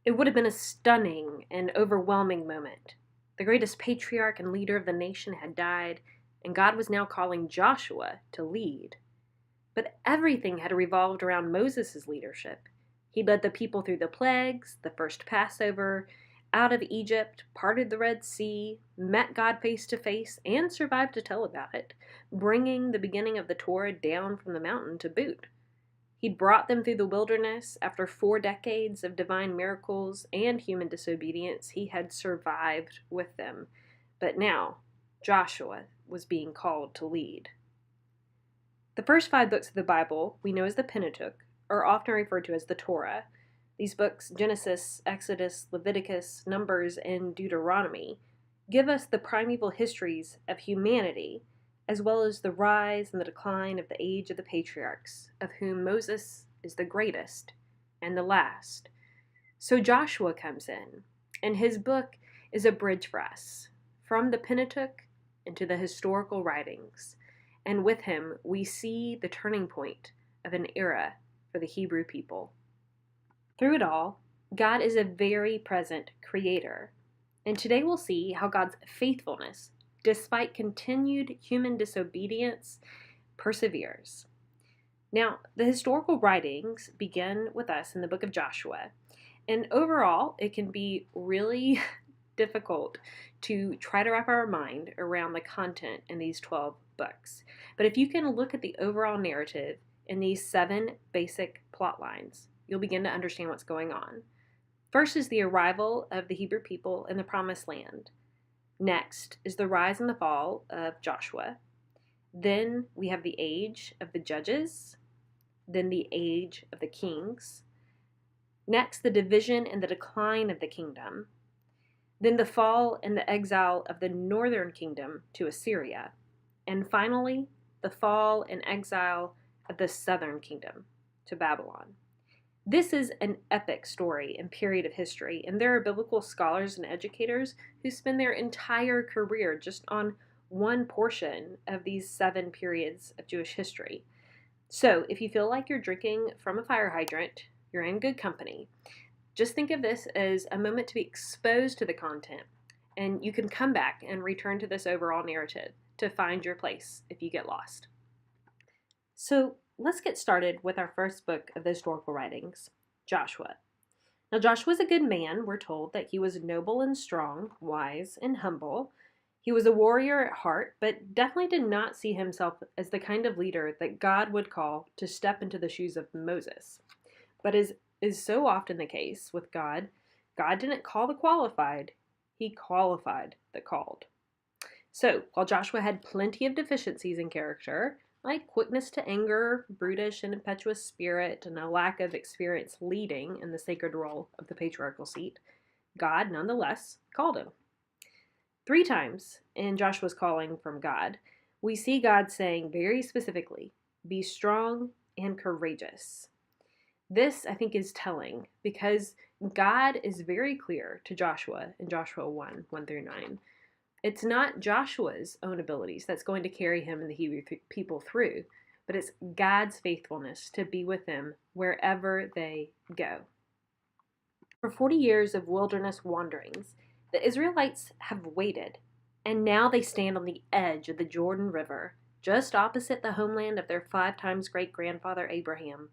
It would have been a stunning and overwhelming moment. The greatest patriarch and leader of the nation had died, and God was now calling Joshua to lead. But everything had revolved around Moses' leadership. He led the people through the plagues, the first Passover, out of Egypt, parted the Red Sea, met God face to face, and survived to tell about it, bringing the beginning of the Torah down from the mountain to boot. He'd brought them through the wilderness. After 4 decades of divine miracles and human disobedience, he had survived with them. But now, Joshua was being called to lead. The first 5 books of the Bible we know as the Pentateuch are often referred to as the Torah. These books, Genesis, Exodus, Leviticus, Numbers, and Deuteronomy, give us the primeval histories of humanity, as well as the rise and the decline of the age of the patriarchs, of whom Moses is the greatest and the last. So Joshua comes in, and his book is a bridge for us, from the Pentateuch into the historical writings, and with him we see the turning point of an era for the Hebrew people. Through it all, God is a very present creator, and today we'll see how God's faithfulness, despite continued human disobedience, perseveres. Now, the historical writings begin with us in the book of Joshua, and overall, it can be really difficult to try to wrap our mind around the content in these 12 books. But if you can look at the overall narrative in these 7 basic plot lines, you'll begin to understand what's going on. First is the arrival of the Hebrew people in the Promised Land. Next is the rise and the fall of Joshua. Then we have the age of the judges. Then the age of the kings. Next, the division and the decline of the kingdom. Then the fall and the exile of the northern kingdom to Assyria. And finally, the fall and exile of the southern kingdom to Babylon. This is an epic story and period of history, and there are biblical scholars and educators who spend their entire career just on one portion of these 7 periods of Jewish history. So if you feel like you're drinking from a fire hydrant, you're in good company. Just think of this as a moment to be exposed to the content, and you can come back and return to this overall narrative to find your place if you get lost. So let's get started with our first book of the historical writings, Joshua. Now, Joshua was a good man. We're told that he was noble and strong, wise and humble. He was a warrior at heart, but definitely did not see himself as the kind of leader that God would call to step into the shoes of Moses. But as is so often the case with God, God didn't call the qualified, he qualified the called. So, while Joshua had plenty of deficiencies in character, like quickness to anger, brutish and impetuous spirit, and a lack of experience leading in the sacred role of the patriarchal seat, God nonetheless called him. 3 times in Joshua's calling from God, we see God saying very specifically, "Be strong and courageous." This, I think, is telling because God is very clear to Joshua in Joshua 1, 1 through 9. It's not Joshua's own abilities that's going to carry him and the Hebrew people through, but it's God's faithfulness to be with them wherever they go. For 40 years of wilderness wanderings, the Israelites have waited, and now they stand on the edge of the Jordan River, just opposite the homeland of their 5 times great-grandfather Abraham.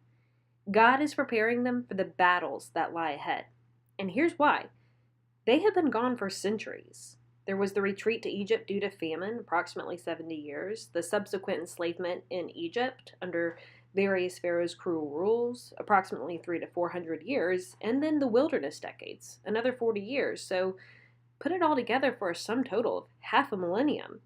God is preparing them for the battles that lie ahead. And here's why. They have been gone for centuries. There was the retreat to Egypt due to famine, approximately 70 years, the subsequent enslavement in Egypt under various pharaohs' cruel rules, approximately 300 to 400 years, and then the wilderness decades, another 40 years. So put it all together for a sum total of half a millennium.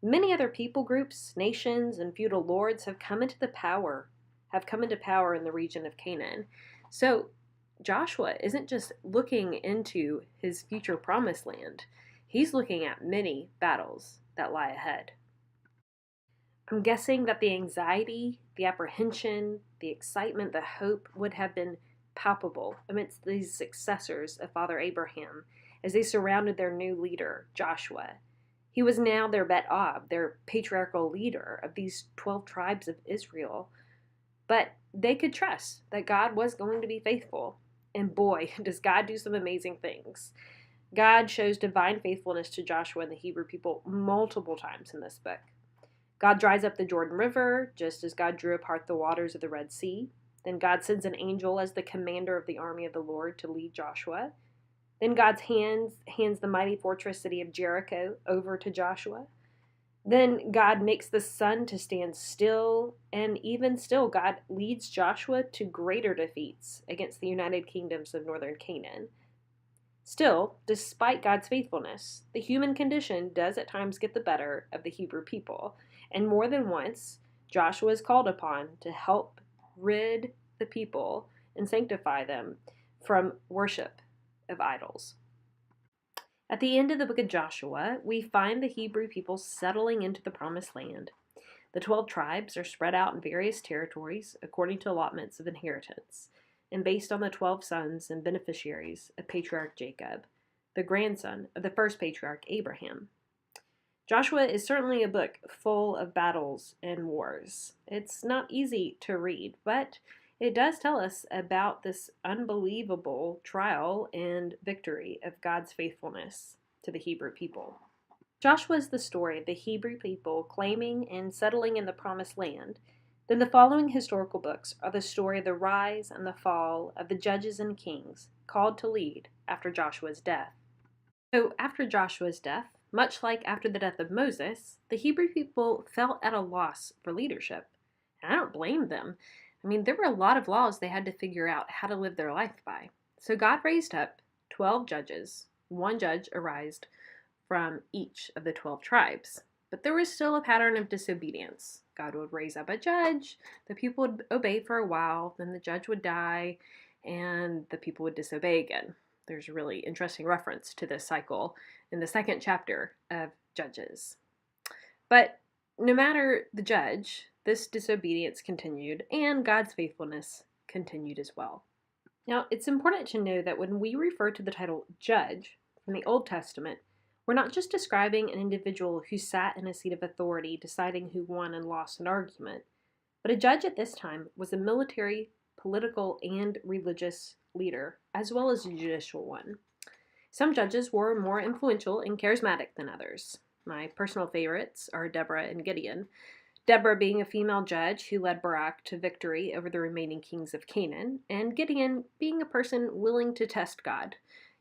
Many other people groups, nations, and feudal lords have come into power in the region of Canaan. So Joshua isn't just looking into his future promised land. He's looking at many battles that lie ahead. I'm guessing that the anxiety, the apprehension, the excitement, the hope would have been palpable amidst these successors of Father Abraham as they surrounded their new leader, Joshua. He was now their Bet Ab, their patriarchal leader of these 12 tribes of Israel. But they could trust that God was going to be faithful, And boy, does God do some amazing things. God shows divine faithfulness to Joshua and the Hebrew people multiple times in this book. God dries up the Jordan River, just as God drew apart the waters of the Red Sea. Then God sends an angel as the commander of the army of the Lord to lead Joshua. Then God hands the mighty fortress city of Jericho over to Joshua. Then God makes the sun to stand still, and even still, God leads Joshua to greater defeats against the united kingdoms of northern Canaan. Still, despite God's faithfulness, the human condition does at times get the better of the Hebrew people, and more than once, Joshua is called upon to help rid the people and sanctify them from worship of idols. At the end of the book of Joshua, we find the Hebrew people settling into the Promised Land. The 12 tribes are spread out in various territories according to allotments of inheritance, and based on the 12 sons and beneficiaries of Patriarch Jacob, the grandson of the first patriarch Abraham. Joshua is certainly a book full of battles and wars. It's not easy to read, but it does tell us about this unbelievable trial and victory of God's faithfulness to the Hebrew people. Joshua is the story of the Hebrew people claiming and settling in the Promised Land. Then the following historical books are the story of the rise and the fall of the judges and kings called to lead after Joshua's death. So after Joshua's death, much like after the death of Moses, the Hebrew people felt at a loss for leadership. And I don't blame them. I mean, there were a lot of laws they had to figure out how to live their life by. So God raised up 12 judges. One judge arose from each of the 12 tribes. But there was still a pattern of disobedience. God would raise up a judge, the people would obey for a while, then the judge would die, and the people would disobey again. There's a really interesting reference to this cycle in the second chapter of Judges. But no matter the judge, this disobedience continued, and God's faithfulness continued as well. Now, it's important to know that when we refer to the title judge from the Old Testament, we're not just describing an individual who sat in a seat of authority deciding who won and lost an argument, but a judge at this time was a military, political, and religious leader, as well as a judicial one. Some judges were more influential and charismatic than others. My personal favorites are Deborah and Gideon. Deborah being a female judge who led Barak to victory over the remaining kings of Canaan, and Gideon being a person willing to test God.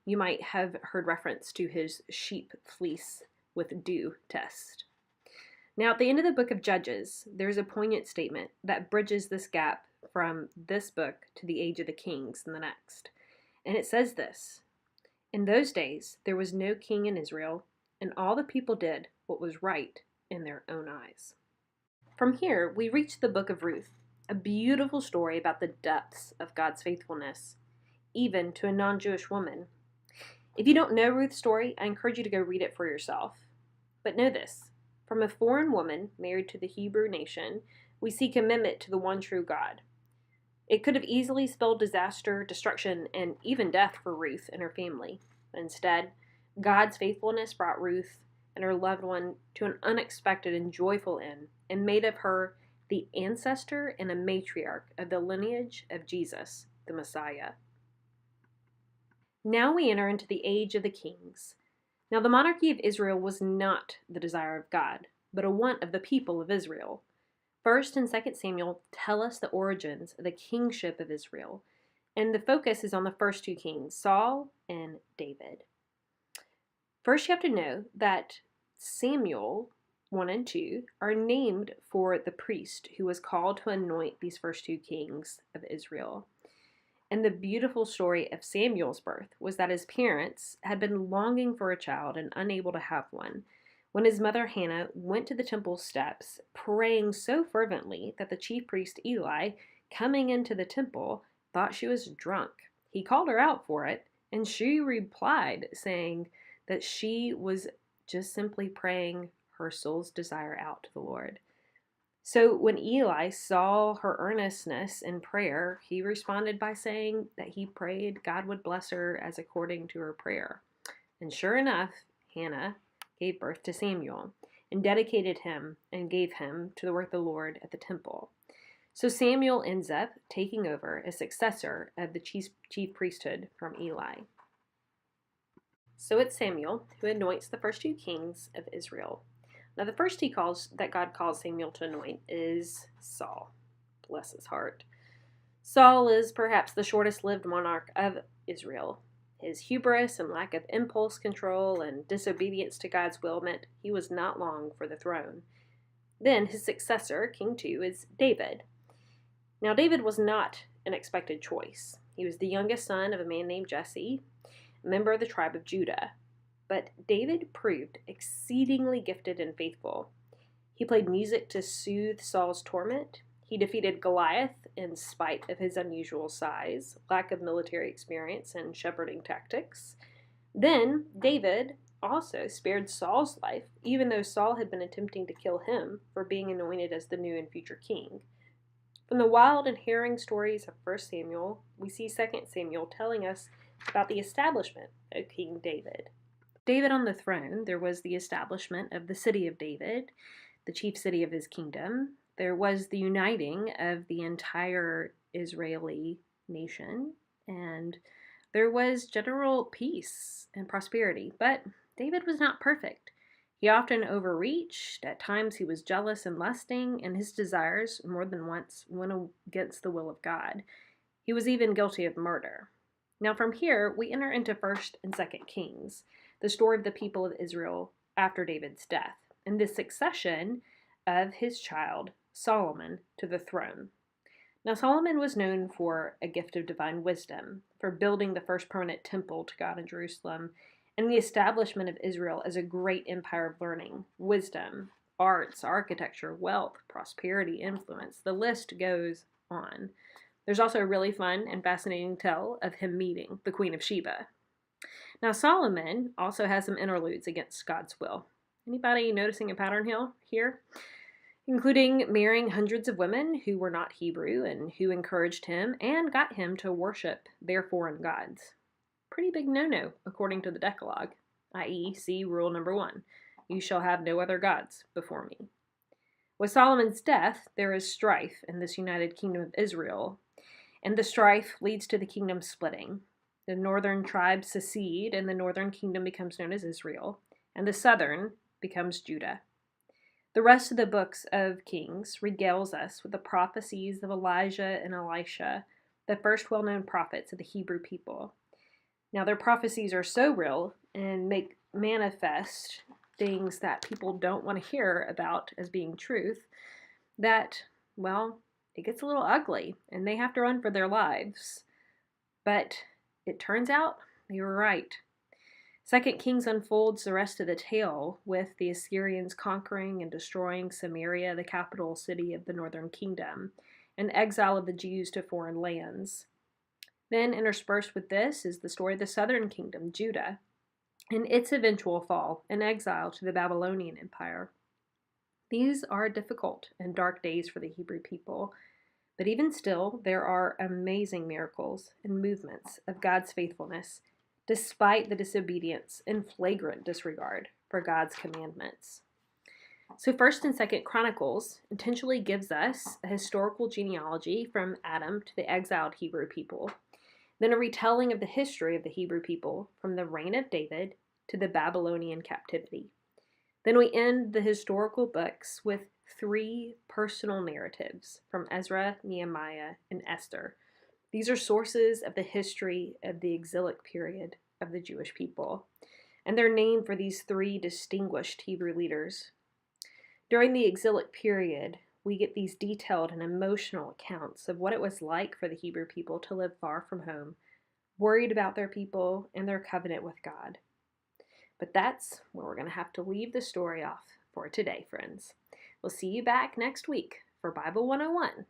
You might have heard reference to his sheep fleece with dew test. Now, at the end of the book of Judges, there's a poignant statement that bridges this gap from this book to the age of the kings in the next. And it says this: "In those days there was no king in Israel, and all the people did what was right in their own eyes." From here, we reach the book of Ruth, a beautiful story about the depths of God's faithfulness, even to a non-Jewish woman. If you don't know Ruth's story, I encourage you to go read it for yourself. But know this: from a foreign woman married to the Hebrew nation, we see commitment to the one true God. It could have easily spelled disaster, destruction, and even death for Ruth and her family. But instead, God's faithfulness brought Ruth and her loved one to an unexpected and joyful end, and made of her the ancestor and a matriarch of the lineage of Jesus, the Messiah. Now we enter into the age of the kings. Now the monarchy of Israel was not the desire of God, but a want of the people of Israel. 1st and 2nd Samuel tell us the origins of the kingship of Israel, and the focus is on the first two kings, Saul and David. First, you have to know that Samuel 1 and 2 are named for the priest who was called to anoint these first two kings of Israel. And the beautiful story of Samuel's birth was that his parents had been longing for a child and unable to have one, when his mother Hannah went to the temple steps, praying so fervently that the chief priest Eli, coming into the temple, thought she was drunk. He called her out for it, and she replied, saying that she was just simply praying her soul's desire out to the Lord. So when Eli saw her earnestness in prayer, he responded by saying that he prayed God would bless her as according to her prayer. And sure enough, Hannah gave birth to Samuel and dedicated him and gave him to the work of the Lord at the temple. So Samuel ends up taking over as successor of the chief priesthood from Eli. So it's Samuel who anoints the first 2 kings of Israel. Now the first that God calls Samuel to anoint is Saul. Bless his heart. Saul is perhaps the shortest-lived monarch of Israel. His hubris and lack of impulse control and disobedience to God's will meant he was not long for the throne. Then his successor, King 2, is David. Now David was not an expected choice. He was the youngest son of a man named Jesse, a member of the tribe of Judah. But David proved exceedingly gifted and faithful. He played music to soothe Saul's torment. He defeated Goliath in spite of his unusual size, lack of military experience, and shepherding tactics. Then David also spared Saul's life, even though Saul had been attempting to kill him for being anointed as the new and future king. From the wild and harrowing stories of 1 Samuel, we see 2 Samuel telling us about the establishment of King David. David on the throne, there was the establishment of the city of David, the chief city of his kingdom. There was the uniting of the entire Israeli nation, and there was general peace and prosperity. But David was not perfect. He often overreached. At times he was jealous and lusting, and his desires more than once went against the will of God. He was even guilty of murder. Now from here, we enter into 1st and 2nd Kings, the story of the people of Israel after David's death, and the succession of his child, Solomon, to the throne. Now Solomon was known for a gift of divine wisdom, for building the first permanent temple to God in Jerusalem, and the establishment of Israel as a great empire of learning, wisdom, arts, architecture, wealth, prosperity, influence. The list goes on. There's also a really fun and fascinating tale of him meeting the Queen of Sheba. Now Solomon also has some interludes against God's will. Anybody noticing a pattern here? Including marrying hundreds of women who were not Hebrew and who encouraged him and got him to worship their foreign gods. Pretty big no-no, according to the Decalogue, i.e., see rule number 1, you shall have no other gods before me. With Solomon's death, there is strife in this united kingdom of Israel, and the strife leads to the kingdom splitting. The northern tribes secede, and the northern kingdom becomes known as Israel, and the southern becomes Judah. The rest of the books of Kings regales us with the prophecies of Elijah and Elisha, the first well-known prophets of the Hebrew people. Now, their prophecies are so real and make manifest things that people don't want to hear about as being truth that, well, it gets a little ugly, and they have to run for their lives. But it turns out they were right. 2 Kings unfolds the rest of the tale with the Assyrians conquering and destroying Samaria, the capital city of the northern kingdom, and exile of the Jews to foreign lands. Then interspersed with this is the story of the southern kingdom, Judah, and its eventual fall and exile to the Babylonian Empire. These are difficult and dark days for the Hebrew people, but even still, there are amazing miracles and movements of God's faithfulness, despite the disobedience and flagrant disregard for God's commandments. So 1st and 2nd Chronicles intentionally gives us a historical genealogy from Adam to the exiled Hebrew people, then a retelling of the history of the Hebrew people from the reign of David to the Babylonian captivity. Then we end the historical books with 3 personal narratives from Ezra, Nehemiah, and Esther. These are sources of the history of the exilic period of the Jewish people, and they're named for these 3 distinguished Hebrew leaders. During the exilic period, we get these detailed and emotional accounts of what it was like for the Hebrew people to live far from home, worried about their people and their covenant with God. But that's where we're going to have to leave the story off for today, friends. We'll see you back next week for Bible 101,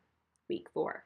Week 4.